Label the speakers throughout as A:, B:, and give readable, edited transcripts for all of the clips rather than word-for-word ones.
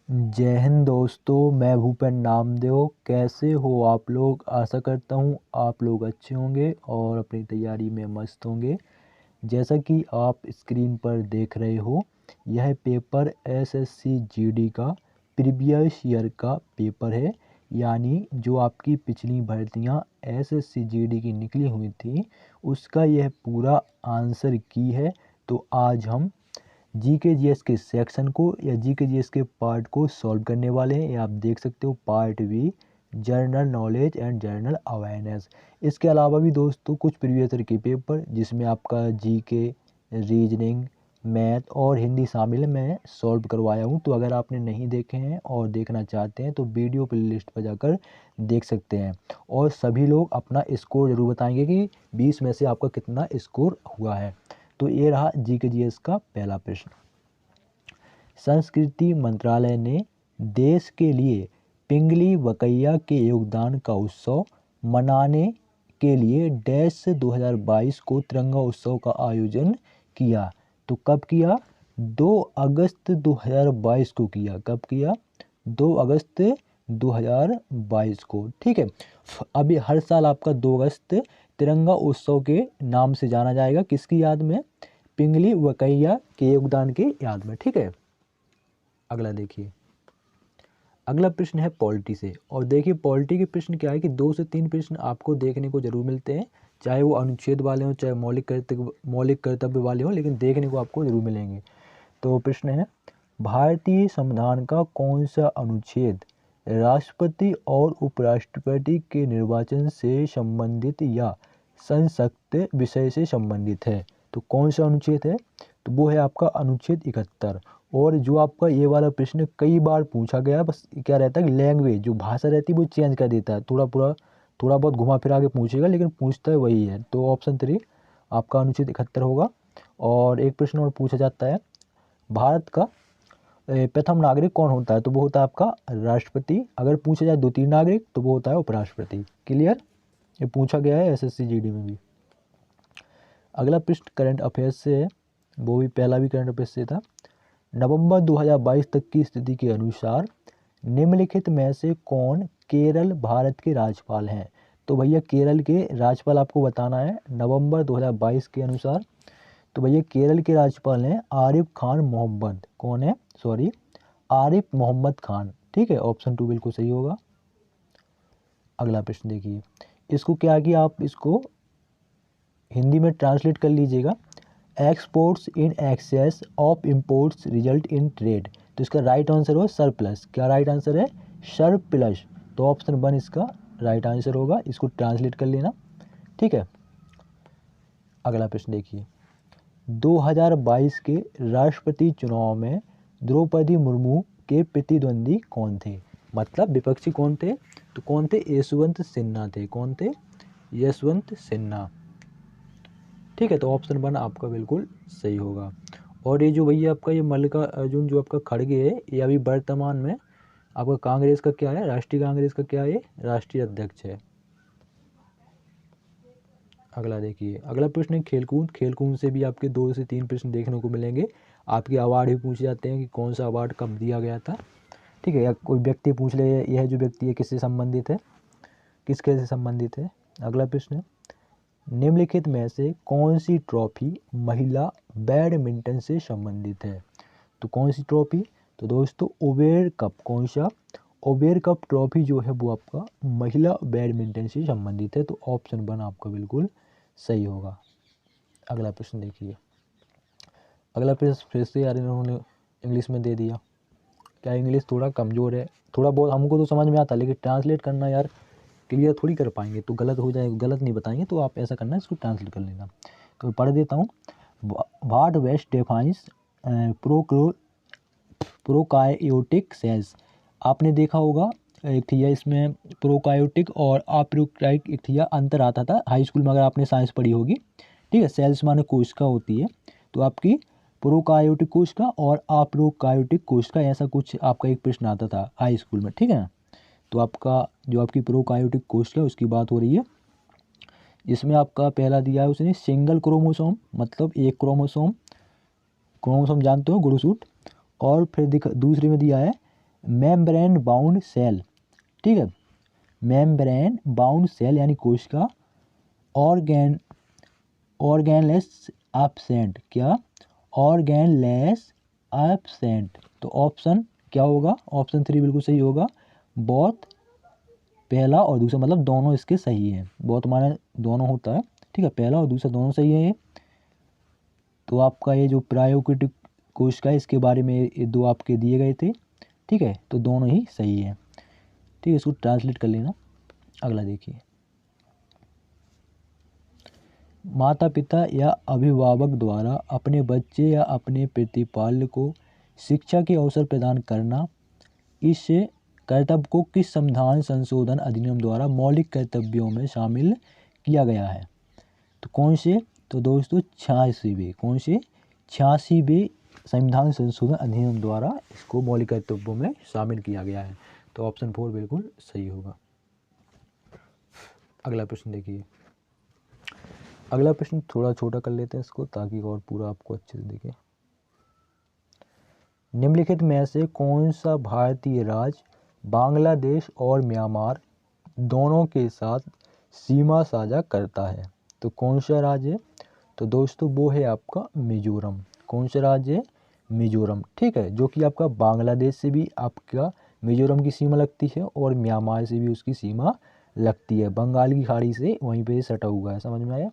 A: जय हिंद दोस्तों, मैं भूपेन नामदेव। कैसे हो आप लोग? आशा करता हूँ आप लोग अच्छे होंगे और अपनी तैयारी में मस्त होंगे। जैसा कि आप स्क्रीन पर देख रहे हो, यह पेपर एसएससी जीडी का प्रीवियस ईयर का पेपर है। यानी जो आपकी पिछली भर्तियां एसएससी जीडी की निकली हुई थी, उसका यह पूरा आंसर की है। तो आज हम जीके जीएस के सेक्शन को या जीके जीएस के पार्ट को सॉल्व करने वाले हैं। ये आप देख सकते हो, part B, general knowledge and general awareness. इसके अलावा भी दोस्तों कुछ प्रीवियस ईयर के पेपर जिसमें आपका जीके, रीजनिंग, मैथ और हिंदी शामिल है, मैं सॉल्व करवाया हूँ। तो अगर आपने नहीं देखे हैं और देखना चाहते हैं तो वीडियो प्लेलिस्ट पर जाकर देख सकते हैं। और सभी लोग अपना स्कोर जरूर बताएंगे कि 20 में से आपका कितना स्कोर हुआ है। तो ये रहा जीके जीएस का पहला प्रश्न। संस्कृति मंत्रालय ने देश के लिए पिंगली वकैया के योगदान का उत्सव मनाने के लिए डैश 2022 को तिरंगा उत्सव का आयोजन किया। तो कब किया? 2 अगस्त 2022 को किया। कब किया? 2 अगस्त 2022 को। ठीक है। अभी हर साल आपका 2 अगस्त तिरंगा उत्सव के नाम से जाना जाएगा। किसकी याद में? पिंगली वकैया के योगदान के याद में। ठीक है। अगला देखिए, अगला प्रश्न है पॉलिटी से। और देखिए पॉलिटी के प्रश्न क्या है कि 2 से 3 प्रश्न आपको देखने को जरूर मिलते हैं, चाहे वो अनुच्छेद वाले हों चाहे मौलिक कर्तव्य वाले हों, लेकिन देखने को आपको जरूर मिलेंगे। तो प्रश्न है, भारतीय संविधान का कौन सा अनुच्छेद राष्ट्रपति और उपराष्ट्रपति के निर्वाचन से संबंधित या संसक्त विषय से संबंधित है? तो कौन सा अनुच्छेद है? तो वो है आपका अनुच्छेद 71। और जो आपका ये वाला प्रश्न कई बार पूछा गया, बस क्या रहता है कि लैंग्वेज जो भाषा रहती है वो चेंज कर देता है, थोड़ा बहुत घुमा फिरा के पूछेगा, लेकिन पूछता है वही है। तो ऑप्शन 3 आपका अनुच्छेद 71 होगा। और एक प्रश्न और पूछा जाता है, भारत का प्रथम नागरिक कौन होता है? तो वो होता है आपका राष्ट्रपति। अगर पूछा जाए द्वितीय नागरिक तो वो होता है उपराष्ट्रपति। क्लियर? ये पूछा गया है एसएससी जीडी में भी। अगला प्रश्न करंट अफेयर्स से है, वो भी पहला भी करंट अफेयर्स से था। नवंबर 2022 तक की स्थिति के अनुसार निम्नलिखित में से कौन केरल भारत के राज्यपाल हैं? तो भैया केरल के राज्यपाल आपको बताना है नवंबर 2022 के अनुसार। तो भैया केरल के राज्यपाल हैं आरिफ खान मोहम्मद। कौन है? सॉरी, आरिफ मोहम्मद खान। ठीक है, ऑप्शन 2 बिल्कुल सही होगा। अगला प्रश्न देखिए, इसको क्या किया, आप इसको हिंदी में ट्रांसलेट कर लीजिएगा। Exports in excess of imports result in trade. तो इसका राइट आंसर हो सरप्लस। क्या राइट आंसर है? सरप्लस। तो ऑप्शन 1 इसका राइट आंसर होगा। इसको ट्रांसलेट कर लेना। ठीक है। अगला प्रश्न देखिए, 2022 के राष्ट्रपति चुनाव में द्रौपदी मुर्मू के प्रतिद्वंदी कौन थे? मतलब विपक्षी कौन थे? तो कौन थे? यशवंत सिन्हा थे। कौन थे? यशवंत सिन्हा। ठीक है। तो ऑप्शन 1 आपका बिल्कुल सही होगा। और ये जो भैया आपका ये मल्लिकार्जुन जो आपका खड़गे है, ये अभी वर्तमान में आपका कांग्रेस का क्या है? राष्ट्रीय कांग्रेस का क्या है? राष्ट्रीय अध्यक्ष है। अगला देखिए, अगला प्रश्न है खेलकूद। खेलकूद से भी आपके 2 से 3 प्रश्न देखने को मिलेंगे। आपके अवार्ड भी पूछे जाते हैं कि कौन सा अवार्ड कब दिया गया था। ठीक है। या कोई व्यक्ति पूछ ले, यह जो व्यक्ति है किससे संबंधित है, किस खेल से संबंधित है। अगला प्रश्न है, निम्नलिखित में से कौन सी ट्रॉफी महिला बैडमिंटन से संबंधित है? तो कौन सी ट्रॉफी? तो दोस्तों उबेर कप। कौन सा? उबेर कप ट्रॉफी जो है वो आपका महिला बैडमिंटन से संबंधित है। तो ऑप्शन 1 आपका बिल्कुल सही होगा। अगला प्रश्न देखिए, अगला प्रश्न फिर से यार इन्होंने इंग्लिश में दे दिया। क्या इंग्लिश थोड़ा कमज़ोर है? थोड़ा बहुत हमको तो समझ में आता है, लेकिन ट्रांसलेट करना यार क्लियर थोड़ी कर पाएंगे, तो गलत हो जाए, गलत नहीं बताएंगे। तो आप ऐसा करना, इसको ट्रांसलेट कर लेना। तो पढ़ देता हूँ। What best defines prokaryotic cells. आपने देखा होगा एक थिया इसमें प्रोकायोटिक और अप्रोकायोटिक एक थिया अंतर आता था हाई स्कूल में, अगर आपने साइंस पढ़ी होगी। ठीक है। सेल्स माने कोशिका होती है, तो आपकी प्रोकायोटिक कोशिका और अप्रोकायोटिक कोशिका, ऐसा कुछ आपका एक प्रश्न आता था हाई स्कूल में। ठीक है ना। तो आपका जो आपकी प्रोकायोटिक कोशिका उसकी बात हो रही है। इसमें आपका पहला दिया है उसने सिंगल क्रोमोसोम, मतलब एक क्रोमोसोम। क्रोमोसोम जानते हो, गुणसूत्र। और फिर दूसरे में दिया है मेम्ब्रेन बाउंड सेल, ठीक है, मेम्ब्रेन बाउंड सेल यानी कोशिका, ऑर्गेनलेस एब्सेंट, क्या, ऑर्गेनलेस एब्सेंट। तो ऑप्शन क्या होगा, ऑप्शन 3 बिल्कुल सही होगा, बोथ, पहला और दूसरा, मतलब दोनों इसके सही है, बोथ माने दोनों होता है, ठीक है, पहला और दूसरा दोनों सही है ये। तो आपका ये जो प्रायोकिटिक कोशिका है इसके बारे में ये दो आपके दिए गए थे, ठीक है, तो दोनों ही सही है, ठीक है, इसको ट्रांसलेट कर लेना। अगला देखिए, माता पिता या अभिभावक द्वारा अपने बच्चे या अपने प्रतिपाल्य को शिक्षा के अवसर प्रदान करना, इस कर्तव्य को किस संविधान संशोधन अधिनियम द्वारा मौलिक कर्तव्यों में शामिल किया गया है। तो कौन से, तो दोस्तों 86वें, कौन से 86वें संविधान संशोधन अधिनियम द्वारा इसको मौलिक कर्तव्यों में शामिल किया गया है। तो ऑप्शन 4 बिल्कुल सही होगा। अगला प्रश्न देखिए, अगला प्रश्न थोड़ा छोटा कर लेते हैं इसको ताकि और पूरा आपको अच्छे से दिखे। निम्नलिखित में से कौन सा भारतीय राज्य बांग्लादेश और म्यांमार दोनों के साथ सीमा साझा करता है। तो कौन सा राज्य है, तो दोस्तों वो है आपका मिजोरम। कौन सा राज्य है, मिजोरम, ठीक है, जो कि आपका बांग्लादेश से भी आपका मिजोरम की सीमा लगती है और म्यांमार से भी उसकी सीमा लगती है, बंगाल की खाड़ी से वहीं पे सटा हुआ है, समझ में आया,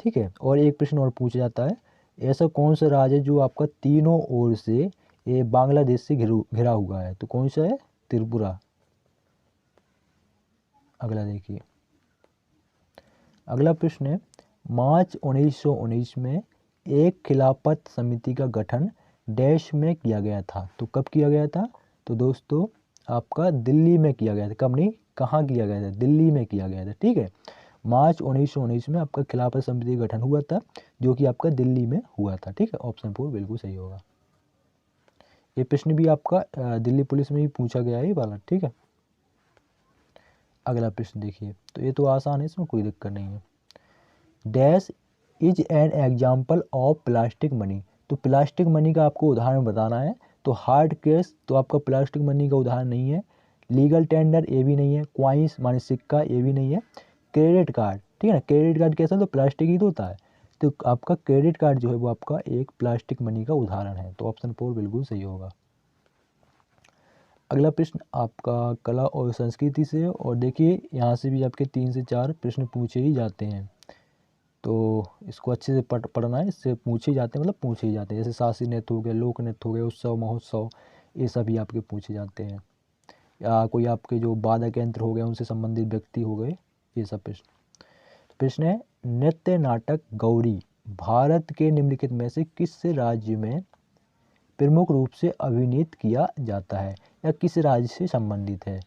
A: ठीक है। और एक प्रश्न और पूछा जाता है, ऐसा कौन सा राज्य है जो आपका तीनों ओर से ये बांग्लादेश से घिरा हुआ है। तो कौन सा है, त्रिपुरा। अगला देखिए, अगला प्रश्न है, मार्च 1919 में एक खिलाफत समिति का गठन डैश में किया गया था। तो कब किया गया था, तो दोस्तों आपका दिल्ली में किया गया था, कब नहीं, कहाँ किया गया था, दिल्ली में किया गया था, ठीक है। मार्च 1919 में आपका खिलाफत समिति का गठन हुआ था जो कि आपका दिल्ली में हुआ था, ठीक है, ऑप्शन 4 बिल्कुल सही होगा। ये प्रश्न भी आपका दिल्ली पुलिस में ही पूछा गया है ये वाला, ठीक है। अगला प्रश्न देखिए, तो ये तो आसान है, इसमें कोई दिक्कत नहीं है। Dash is an example of plastic money. तो प्लास्टिक मनी का आपको उदाहरण बताना है। तो हार्ड कैश तो आपका प्लास्टिक मनी का उदाहरण नहीं है, लीगल टेंडर ये भी नहीं है, क्वाइंस माने सिक्का ये भी नहीं है, क्रेडिट कार्ड, ठीक है ना, क्रेडिट कार्ड कैसा, तो प्लास्टिक ही तो होता है, तो आपका क्रेडिट कार्ड जो है वो आपका एक प्लास्टिक मनी का उदाहरण है। तो ऑप्शन 4 बिल्कुल सही होगा। अगला प्रश्न आपका कला और संस्कृति से, और देखिए यहाँ से भी आपके 3 से 4 प्रश्न पूछे ही जाते हैं, तो इसको अच्छे से पढ़ना है, इससे पूछे जाते हैं, मतलब पूछे ही जाते हैं, जैसे शास्त्रीय नृत्य हो गए, लोक नृत्य हो गए, उत्सव महोत्सव, ये सभी आपके पूछे जाते हैं, या कोई आपके जो वादक यंत्र हो गए उनसे संबंधित व्यक्ति हो गए, ये सब प्रश्न। प्रश्न है, नृत्य नाटक गौरी भारत के निम्नलिखित में से किस राज्य में प्रमुख रूप से अभिनीत किया जाता है या किस राज्य से संबंधित है।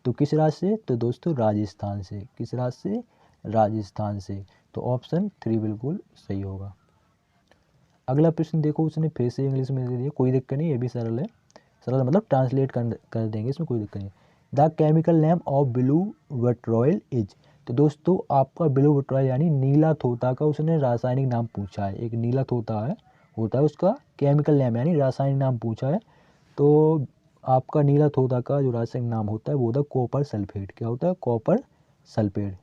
A: तो किस राज्य से, तो दोस्तों राजस्थान से। किस राज्य से, राजस्थान से। तो ऑप्शन 3 बिल्कुल सही होगा। अगला प्रश्न देखो, उसने फिर से इंग्लिश में दे दिया, कोई दिक्कत नहीं, ये भी सरल है, सरल मतलब ट्रांसलेट कर देंगे, इसमें कोई दिक्कत नहीं। The chemical name of blue vitriol is. तो दोस्तों आपका ब्लू विट्रोल यानी नीला तोता का उसने रासायनिक नाम पूछा है, एक नीला तोता है होता है उसका केमिकल नेम यानी रासायनिक नाम पूछा है। तो आपका नीला तोता का जो रासायनिक नाम होता है वो होता है कॉपर सल्फेट। क्या होता है, copper sulphate,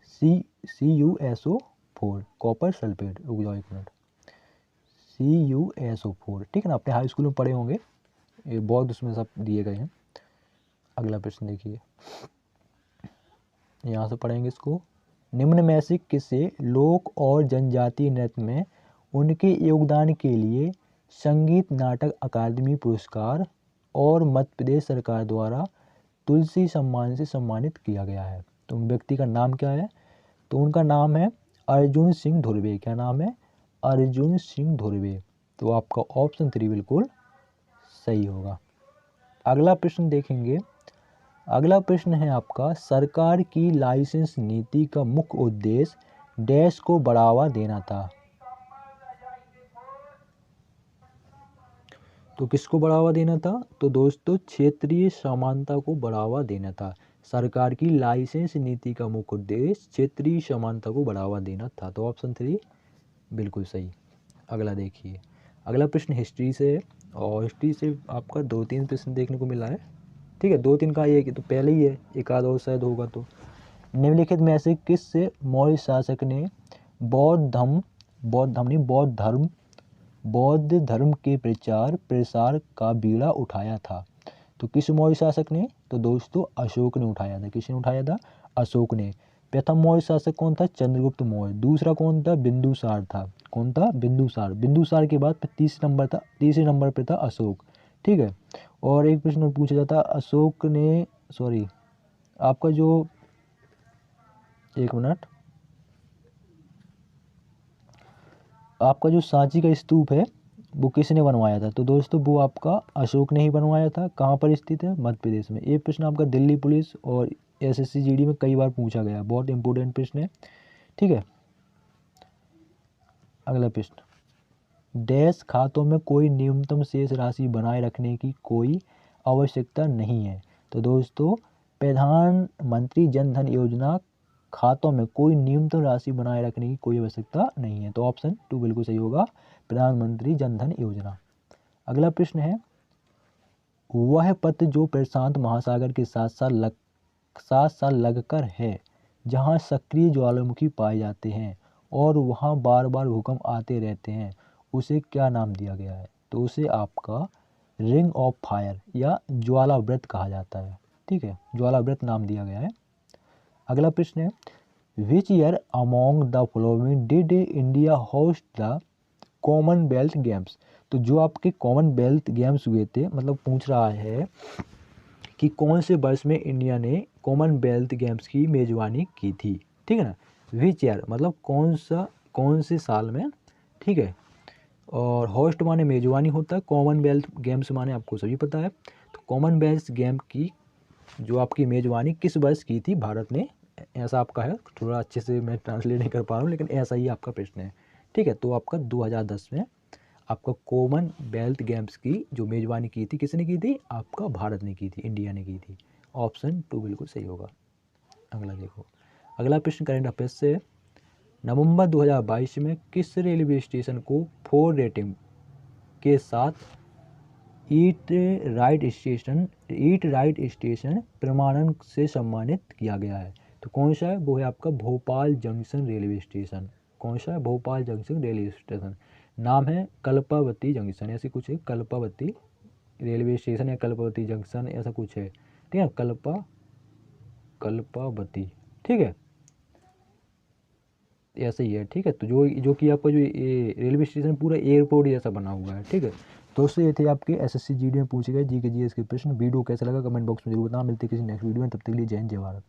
A: CuSO4, copper sulphate. रुक जाओ एक मिनट, CuSO4, ठीक है ना, अपने हाई स्कूल में पढ़े होंगे, ये बहुत उसमें सब दिए गए हैं। अगला प्रश्न देखिए, यहाँ से पढ़ेंगे इसको। निम्न में से किसे लोक और जनजातीय नृत्य में उनके योगदान के लिए संगीत नाटक अकादमी पुरस्कार और मध्य प्रदेश सरकार द्वारा तुलसी सम्मान से सम्मानित किया गया है। तो उन व्यक्ति का नाम क्या है, तो उनका नाम है अर्जुन सिंह धुर्वे। क्या नाम है, अर्जुन सिंह धुर्वे। तो आपका ऑप्शन 3 बिल्कुल सही होगा। अगला प्रश्न देखेंगे, अगला प्रश्न है आपका, सरकार की लाइसेंस नीति का मुख्य उद्देश्य डैश को बढ़ावा देना था। तो किसको बढ़ावा देना था, तो दोस्तों क्षेत्रीय समानता को बढ़ावा देना था। सरकार की लाइसेंस नीति का मुख्य उद्देश्य क्षेत्रीय समानता को बढ़ावा देना था। तो ऑप्शन 3 बिल्कुल सही। अगला देखिए, अगला प्रश्न हिस्ट्री से है, और हिस्ट्री से आपका 2-3 प्रश्न देखने को मिला है। ठीक है, 2-3 का एक तो पहले ही है, एक आध और शायद होगा। तो निम्नलिखित में से किस मौर्य शासक ने बौद्ध धर्म के प्रचार प्रसार का बीड़ा उठाया था? तो किस मौर्य शासक ने? तो दोस्तों अशोक ने उठाया था। किसने उठाया था? अशोक ने। प्रथम मौर्य शासक कौन था? चंद्रगुप्त मौर्य। दूसरा कौन था? बिंदुसार था। कौन था? बिंदुसार। बिंदुसार के बाद तीसरे नंबर पे था अशोक। ठीक है। और एक प्रश्न पूछा जाता, अशोक ने, सॉरी आपका जो, एक मिनट, आपका जो सांची का स्तूप है वो किसने बनवाया था? तो दोस्तों वो आपका अशोक ने ही बनवाया था। कहाँ पर स्थित है? मध्य प्रदेश में। ये प्रश्न आपका दिल्ली पुलिस और एसएससी जीडी में कई बार पूछा गया, बहुत इंपॉर्टेंट प्रश्न है। ठीक है। अगला प्रश्न, डैश खातों में कोई न्यूनतम शेष राशि बनाए रखने की कोई आवश्यकता नहीं है? तो दोस्तों प्रधानमंत्री जन धन योजना खातों में कोई न्यूनतम राशि बनाए रखने की कोई आवश्यकता नहीं है। तो ऑप्शन 2 बिल्कुल सही होगा, प्रधानमंत्री जन धन योजना। अगला प्रश्न है, वह पथ जो प्रशांत महासागर के साथ साथ लगकर है, जहाँ सक्रिय ज्वालामुखी पाए जाते हैं और वहाँ बार बार भूकंप आते रहते हैं, उसे क्या नाम दिया गया है? तो उसे आपका रिंग ऑफ फायर या ज्वालाव्रत कहा जाता है। ठीक है, ज्वालाव्रत नाम दिया गया है। अगला प्रश्न है, which year among the following did India host the Commonwealth games? तो जो आपके कॉमनवेल्थ गेम्स हुए थे, मतलब पूछ रहा है कि कौन से वर्ष में इंडिया ने कॉमनवेल्थ गेम्स की मेजबानी की थी। ठीक है ना, विच ईयर मतलब कौन से साल में। ठीक है, और होस्ट माने मेजबानी होता है, कॉमनवेल्थ गेम्स माने आपको सभी पता है। तो कॉमनवेल्थ गेम की जो आपकी मेजबानी किस वर्ष की थी भारत ने, ऐसा आपका है। थोड़ा अच्छे से मैं ट्रांसलेट नहीं कर पा रहा हूँ, लेकिन ऐसा ही आपका प्रश्न है। ठीक है, तो आपका 2010 में आपका कॉमनवेल्थ गेम्स की जो मेजबानी की थी किसने की थी? आपका भारत ने की थी, इंडिया ने की थी। ऑप्शन 2 बिल्कुल सही होगा। अगला देखो, अगला प्रश्न करंट अफेयर्स से, नवंबर 2022 में किस रेलवे स्टेशन को 4 रेटिंग के साथ ईट राइट स्टेशन प्रमाणन से सम्मानित किया गया है? तो कौन सा है? वो है आपका भोपाल जंक्शन रेलवे स्टेशन। कौन सा है? Bhopal junction railway station. नाम है कल्पावती जंक्शन, ऐसे कुछ है, कल्पावती रेलवे स्टेशन या कल्पावती जंक्शन ऐसा कुछ है। ठीक है, कल्पावती। ठीक है, ऐसा ही है। ठीक है, तो जो कि आपका जो ये रेलवे स्टेशन पूरा एयरपोर्ट जैसा बना हुआ है। ठीक है, दोस्तों ये थे आपके एसएससी जीडी में पूछे गए जीके जीएस के प्रश्न। वीडियो कैसा लगा कमेंट बॉक्स में जरूर बताना। मिलते किसी नेक्स्ट वीडियो में, तब तक के लिए जय हिंद जय भारत।